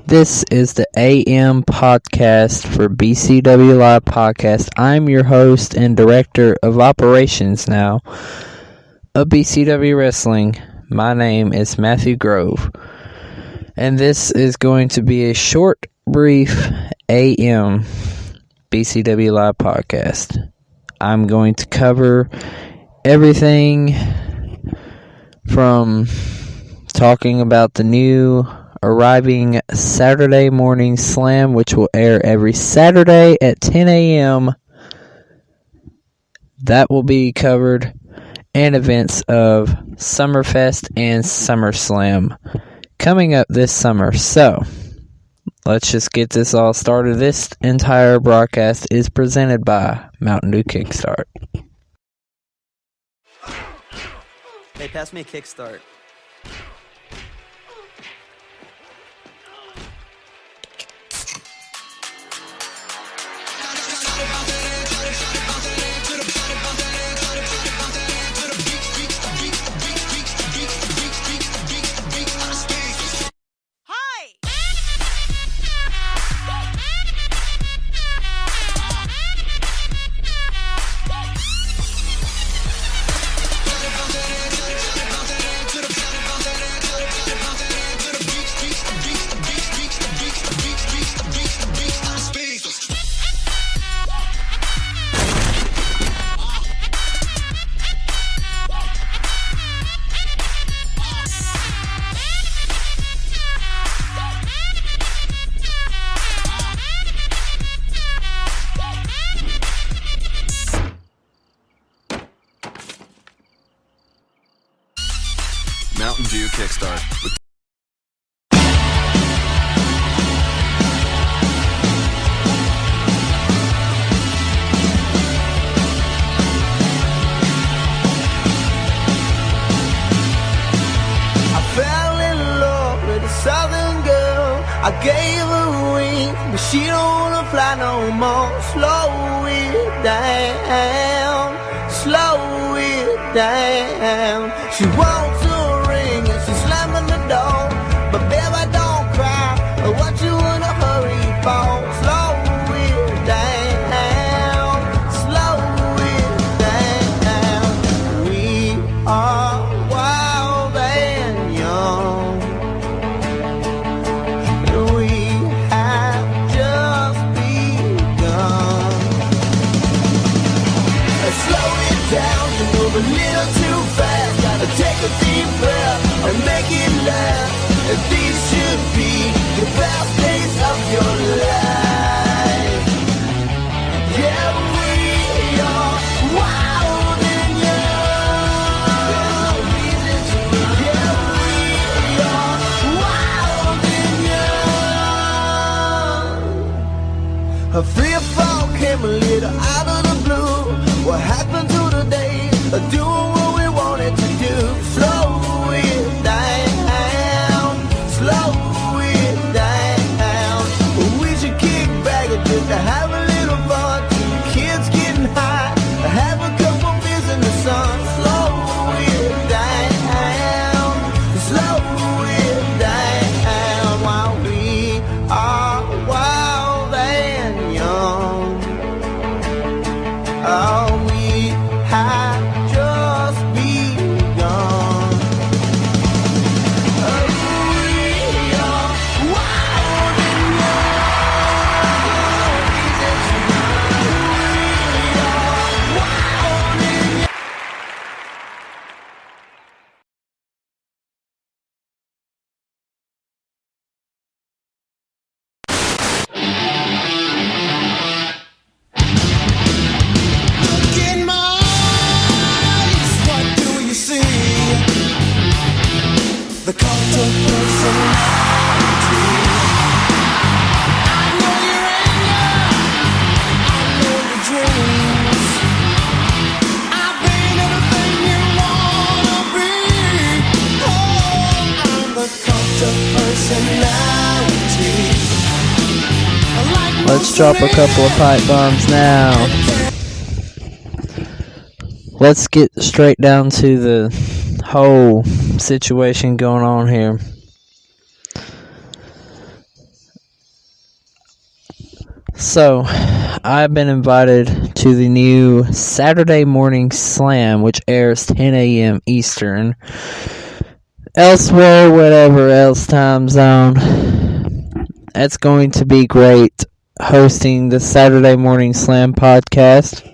This is the AM podcast for BCW Live Podcast. I'm your host and director of operations now of BCW Wrestling. My name is Matthew Grove, and this is going to be a short, brief AM BCW Live Podcast. I'm going to cover everything from talking about the new arriving Saturday morning slam, which will air every Saturday at 10 a.m. That will be covered, and events of Summerfest and SummerSlam coming up this summer. So, let's just get this all started. This entire broadcast is presented by Mountain Dew Kickstart. Hey, pass me a Kickstart. Mountain Dew Kickstart. I fell in love with a southern girl. I gave her wings, but she don't wanna fly no more. Slow it down, slow it down. She wants a ring and she's slamming the door. But baby, don't cry, I want you in a hurry for. Slow it down, slow it down. We are wild and young. We have just begun. Slow it down, you move a little too fast. Gotta take a deep breath and make it last. And these should be the best days of your life. Yeah, we are wild and young. Yeah, we are wild and young. A 3 or 4 came a little out of the blue. What happened to the days of doing what we wanted to do? Slow it down, slow it down. We should kick back and just have a little fun. 2 kids getting high, have a couple beers in the sun. Slow it down, slow it down. While we are wild and young. Oh, we have just begun. Oh, we are wild and young. We are wild and young. Look in my eyes, what do you see? The cult of personality. I know your anger, I know your dreams. I've been everything you wanna be. Oh, I'm the cult of personality. Like Let's drop a couple of pipe bombs now. Let's get straight down to the whole situation going on here. So, I've been invited to the new Saturday Morning Slam, which airs 10 a.m. Eastern. Elsewhere, whatever else time zone. It's going to be great hosting the Saturday Morning Slam podcast.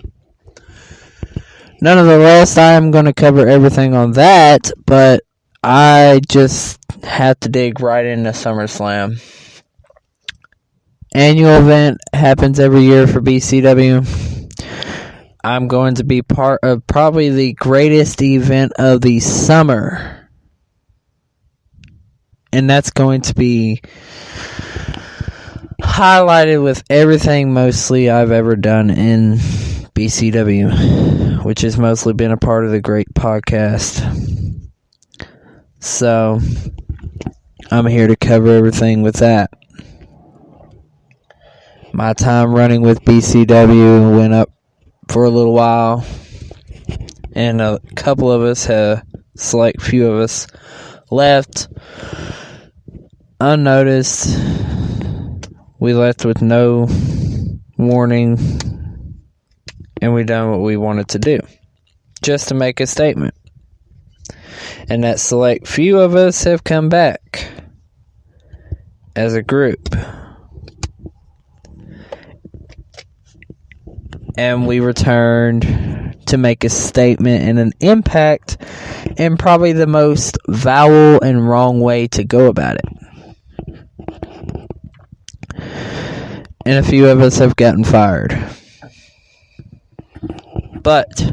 Nonetheless, I am going to cover everything on that, but I just have to dig right into SummerSlam. Annual event happens every year for BCW. I'm going to be part of probably the greatest event of the summer. And that's going to be highlighted with everything mostly I've ever done in BCW, which has mostly been a part of the great podcast. So, I'm here to cover everything with that. My time running with BCW went up for a little while, and a couple of us, select few of us, left unnoticed. We left with no warning, and we done what we wanted to do, just to make a statement. And that select few of us have come back as a group. And we returned to make a statement and an impact in probably the most foul and wrong way to go about it. And a few of us have gotten fired. But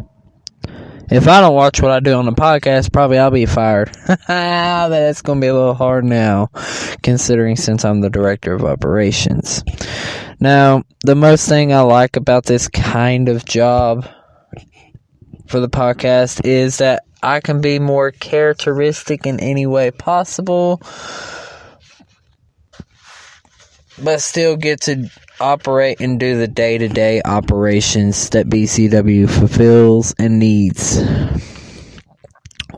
if I don't watch what I do on the podcast, probably I'll be fired. That's going to be a little hard now, considering since I'm the director of operations. Now, the most thing I like about this kind of job for the podcast is that I can be more characteristic in any way possible, but still get to operate and do the day-to-day operations that BCW fulfills and needs.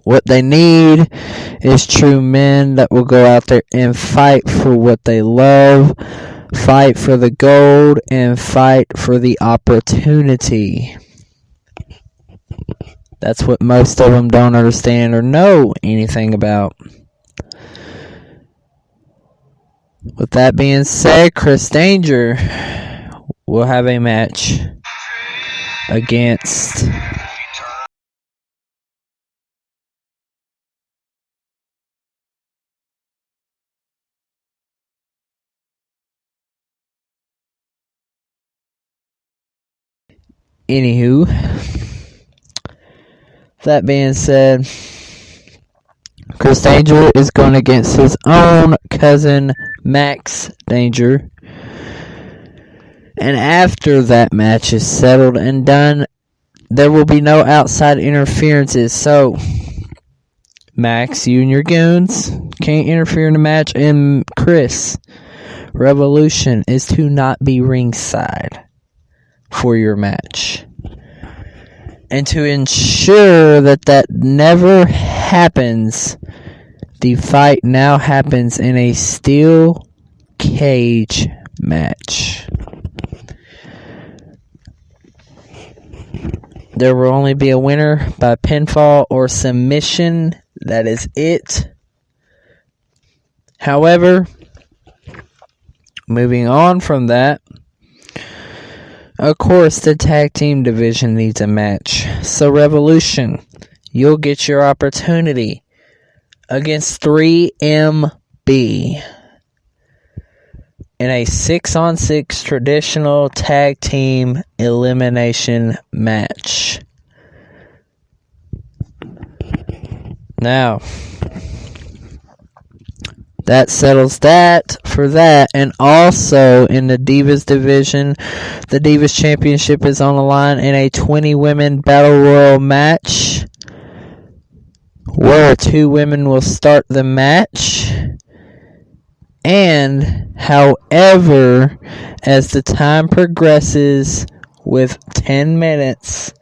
What they need is true men that will go out there and fight for what they love, fight for the gold, and fight for the opportunity. That's what most of them don't understand or know anything about. With that being said, Chris Danger will have a match against Anywho, that being said, Chris Danger is going against his own cousin, Max Danger. And after that match is settled and done, there will be no outside interferences. So, Max, you and your goons can't interfere in the match. And Chris, Revolution is to not be ringside for your match. And to ensure that that never happens, the fight now happens in a steel cage match. There will only be a winner by pinfall or submission. That is it. However, moving on from that, of course, the tag team division needs a match. So, Revolution, you'll get your opportunity against 3MB in a 6-on-6 traditional tag team elimination match. Now, that settles that for that. And also in the Divas division, the Divas Championship is on the line in a 20 women Battle Royal match, where 2 women will start the match. And, however, as the time progresses with 10 minutes,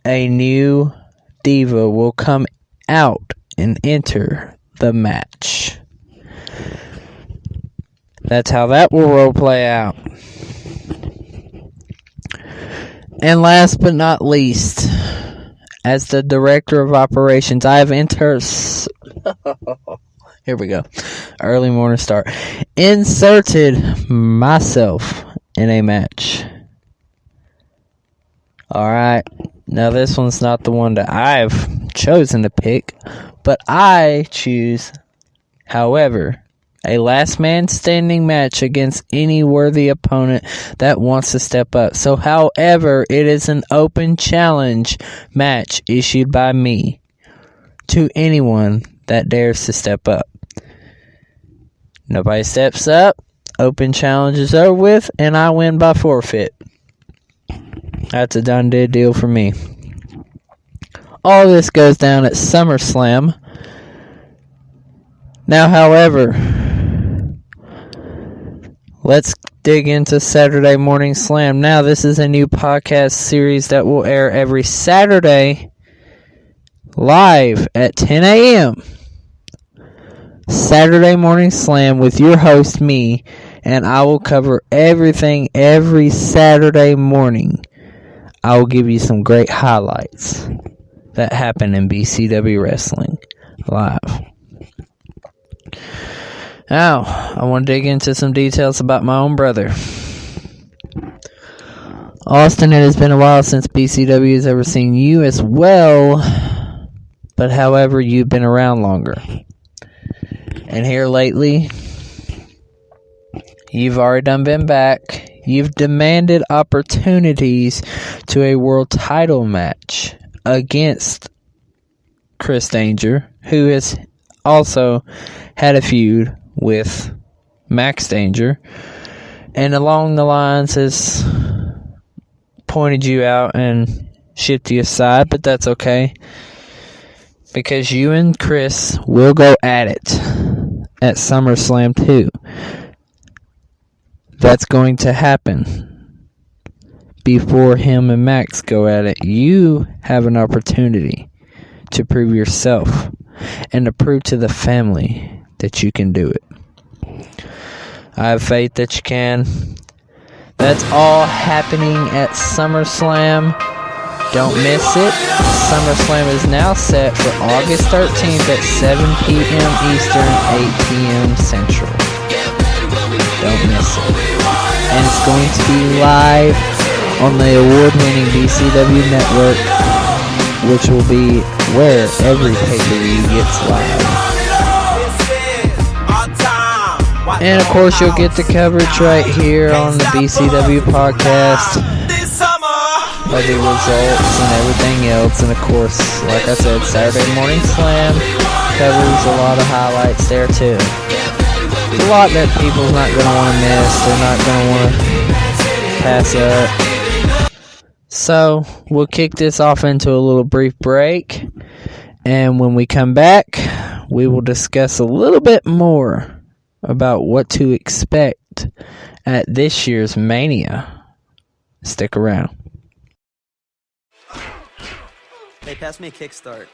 a new diva will come out and enter the match. That's how that will role play out. And last but not least, as the director of operations, I have here we go. Early morning start. Inserted myself in a match. Alright. Now this one's not the one that I've chosen to pick, but I choose, however, a last man standing match against any worthy opponent that wants to step up. So, however, it is an open challenge match issued by me to anyone that dares to step up. Nobody steps up, open challenge is over with, and I win by forfeit. That's a done deal for me. All this goes down at SummerSlam. Now, however, let's dig into Saturday Morning Slam. Now, this is a new podcast series that will air every Saturday live at 10 a.m. Saturday Morning Slam with your host, me, and I will cover everything every Saturday morning. I will give you some great highlights that happen in BCW Wrestling live. Now, I want to dig into some details about my own brother. Austin, it has been a while since BCW has ever seen you as well, but however, you've been around longer. And here lately, you've already been back. You've demanded opportunities to a world title match against Chris Danger, who has also had a feud with Max Danger, and along the lines has pointed you out and shipped you aside, but that's okay, because you and Chris will go at it at SummerSlam 2. That's going to happen before him and Max go at it. You have an opportunity to prove yourself and to prove to the family that you can do it. I have faith that you can. That's all happening at SummerSlam. Don't miss it. SummerSlam is now set for August 13th at 7 p.m. Eastern, 8 p.m. Central. Don't miss it. And it's going to be live on the award-winning BCW network, which will be where every pay-per-view gets live. And of course, you'll get the coverage right here on the BCW podcast of the results and everything else. And of course, like I said, Saturday Morning Slam covers a lot of highlights there too. There's a lot that people's not going to want to miss. They're not going to want to pass up. So, we'll kick this off into a little brief break. And when we come back, we will discuss a little bit more about what to expect at this year's Mania. Stick around. Hey, pass me a kickstart.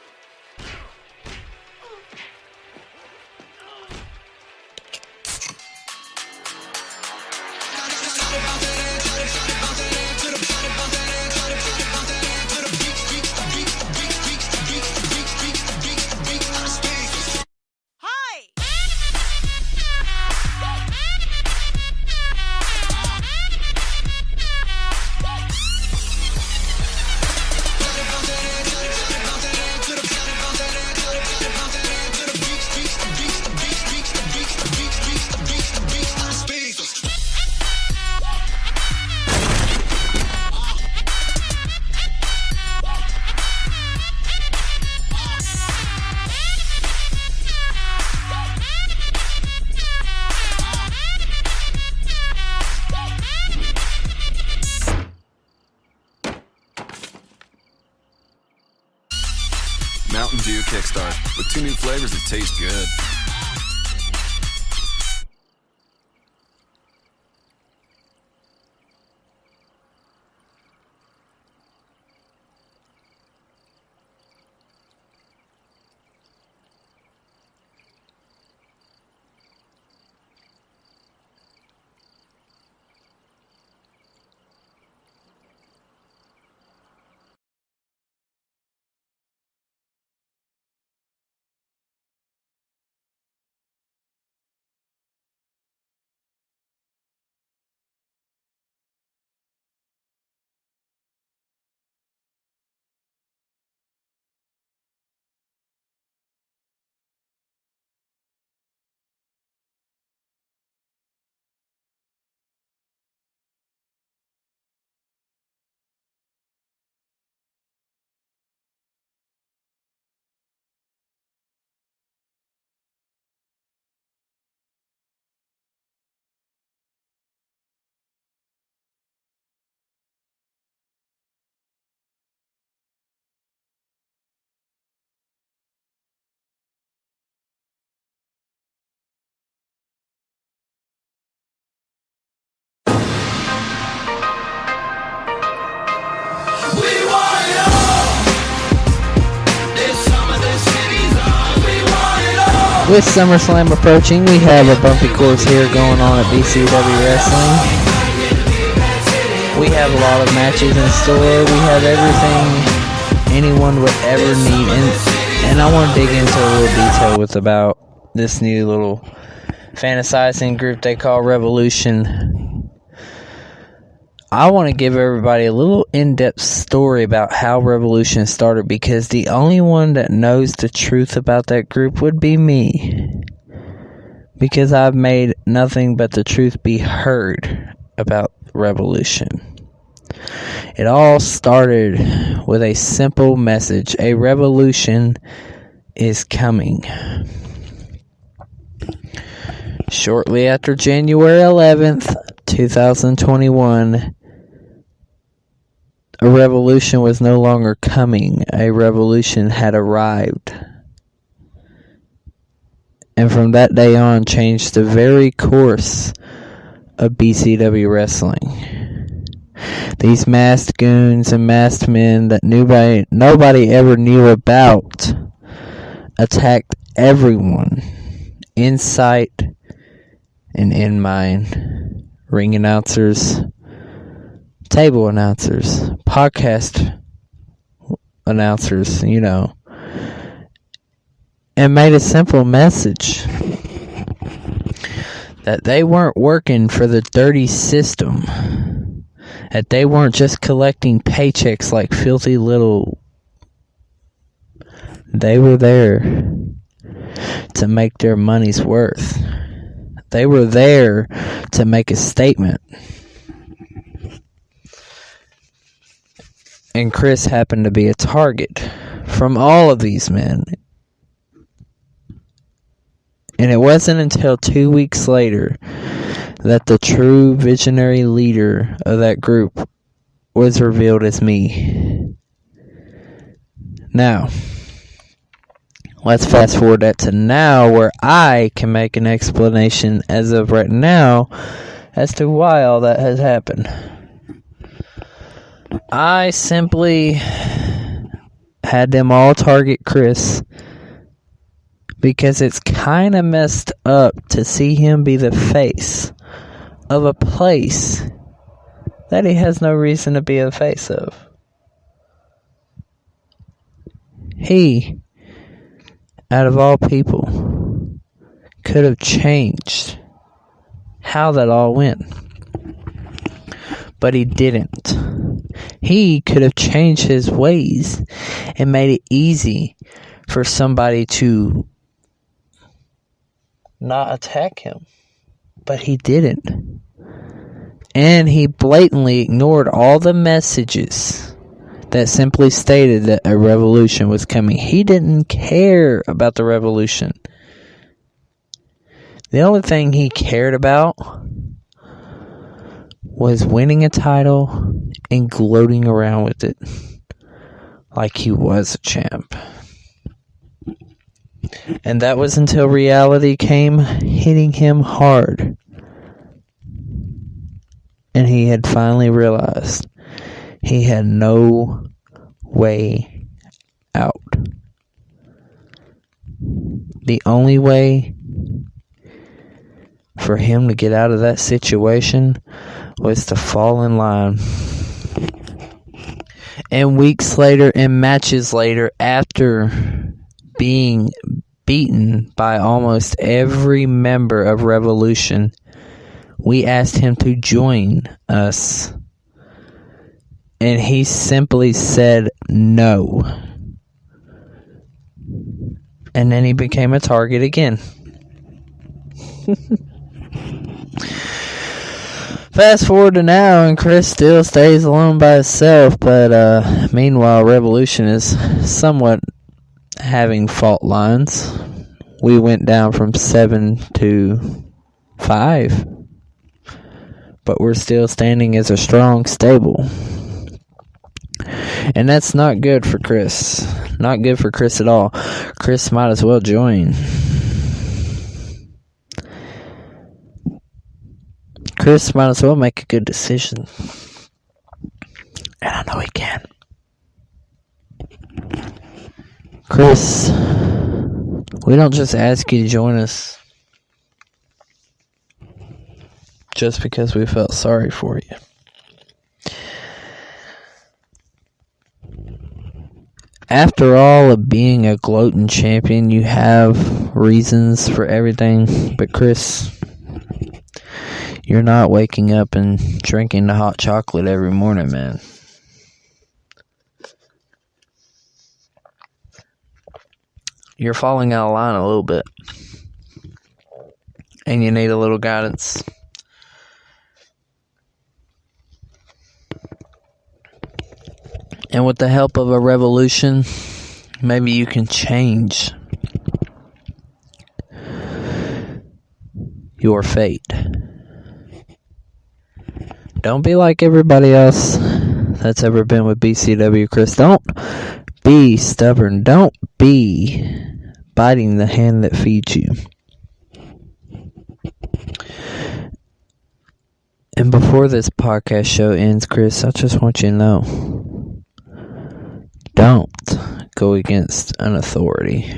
Mountain Dew Kickstart with 2 new flavors that taste good. With SummerSlam approaching, we have a bumpy course here going on at BCW Wrestling. We have a lot of matches in store. We have everything anyone would ever need. And I want to dig into a little detail about this new little fantasizing group they call Revolution. I want to give everybody a little in-depth story about how Revolution started, because the only one that knows the truth about that group would be me. Because I've made nothing but the truth be heard about Revolution. It all started with a simple message. A revolution is coming. Shortly after January 11th, 2021, a revolution was no longer coming. A revolution had arrived. And from that day on, changed the very course of BCW wrestling. These masked goons and masked men that nobody ever knew about attacked everyone in sight and in mind. Ring announcers, table announcers, podcast announcers, and made a simple message that they weren't working for the dirty system, that they weren't just collecting paychecks like filthy little. They were there to make their money's worth. They were there to make a statement. And Chris happened to be a target from all of these men. And it wasn't until 2 weeks later that the true visionary leader of that group was revealed as me. Now, let's fast forward that to now, where I can make an explanation as of right now as to why all that has happened. I simply had them all target Chris because it's kind of messed up to see him be the face of a place that he has no reason to be a face of. He, out of all people, could have changed how that all went. But he didn't. He could have changed his ways and made it easy for somebody to not attack him. But he didn't. And he blatantly ignored all the messages that simply stated that a revolution was coming. He didn't care about the revolution. The only thing he cared about was winning a title and gloating around with it like he was a champ. And that was until reality came hitting him hard. And he had finally realized he had no way out. The only way for him to get out of that situation was to fall in line. And weeks later and matches later, after being beaten by almost every member of Revolution, we asked him to join us. And he simply said no. And then he became a target again. Fast forward to now, and Chris still stays alone by himself, but meanwhile, Revolution is somewhat having fault lines. We went down from 7 to 5, but we're still standing as a strong stable. And that's not good for Chris. Not good for Chris at all. Chris might as well join. Chris might as well make a good decision. And I know he can. Chris We don't just ask you to join us just because we felt sorry for you. After all of being a gloating champion, you have reasons for everything. But Chris, you're not waking up and drinking the hot chocolate every morning, man. You're falling out of line a little bit. And you need a little guidance. And with the help of a revolution, maybe you can change your fate. Don't be like everybody else that's ever been with BCW, Chris. Don't be stubborn. Don't be biting the hand that feeds you. And before this podcast show ends, Chris, I just want you to know, don't go against an authority.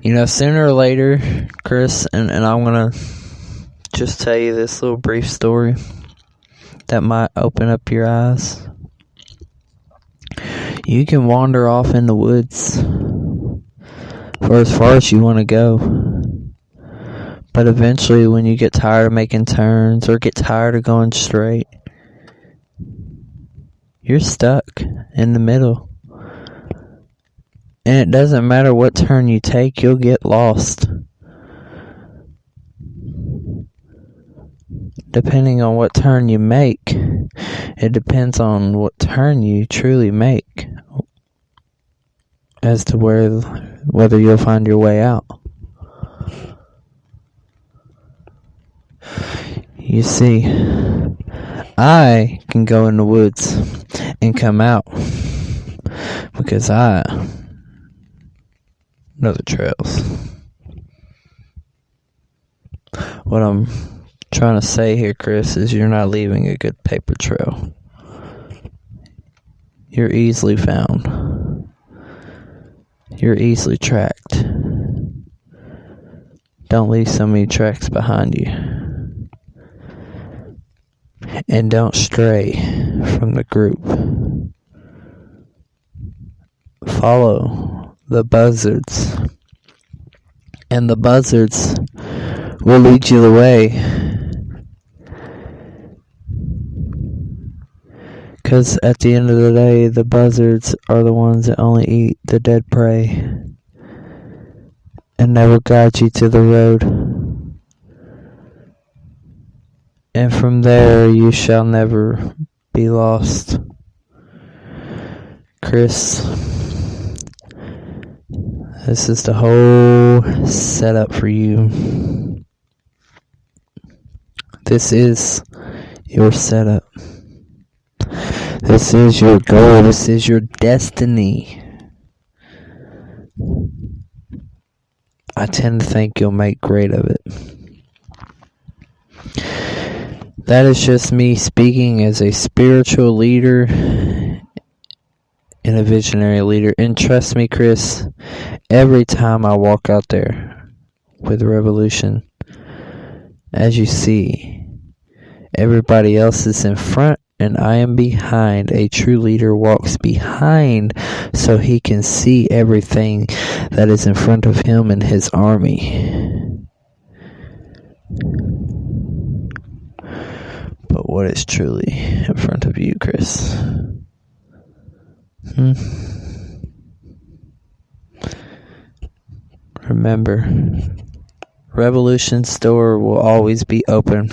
You know, sooner or later, Chris, and I'm going to just tell you this little brief story that might open up your eyes. You can wander off in the woods for as far as you want to go. But eventually, when you get tired of making turns or get tired of going straight, you're stuck in the middle. And it doesn't matter what turn you take, you'll get lost. Depending on what turn you make, it depends on what turn you truly make as to whether you'll find your way out. You see, I can go in the woods and come out because I know the trails. What I'm trying to say here, Chris, is you're not leaving a good paper trail. You're easily found. You're easily tracked. Don't leave so many tracks behind you. And don't stray from the group. Follow the buzzards. And the buzzards will lead you the way. Because at the end of the day, the buzzards are the ones that only eat the dead prey. And they will guide you to the road. And from there you shall never be lost. Chris, this is the whole setup for you. This is your setup. This is your goal. This is your destiny. I tend to think you'll make great of it. That is just me speaking as a spiritual leader and a visionary leader. And trust me, Chris, every time I walk out there with Revolution, as you see, everybody else is in front and I am behind. A true leader walks behind so he can see everything that is in front of him and his army. But what is truly in front of you, Chris? Remember, Revolution Store will always be open.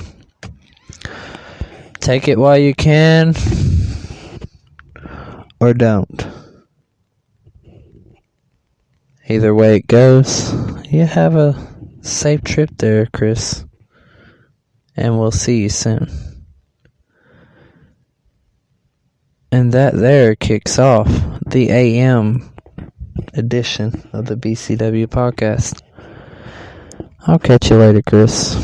Take it while you can, or don't. Either way it goes, you have a safe trip there, Chris. And we'll see you soon. And that there kicks off the AM edition of the BCW podcast. I'll catch you later, Chris.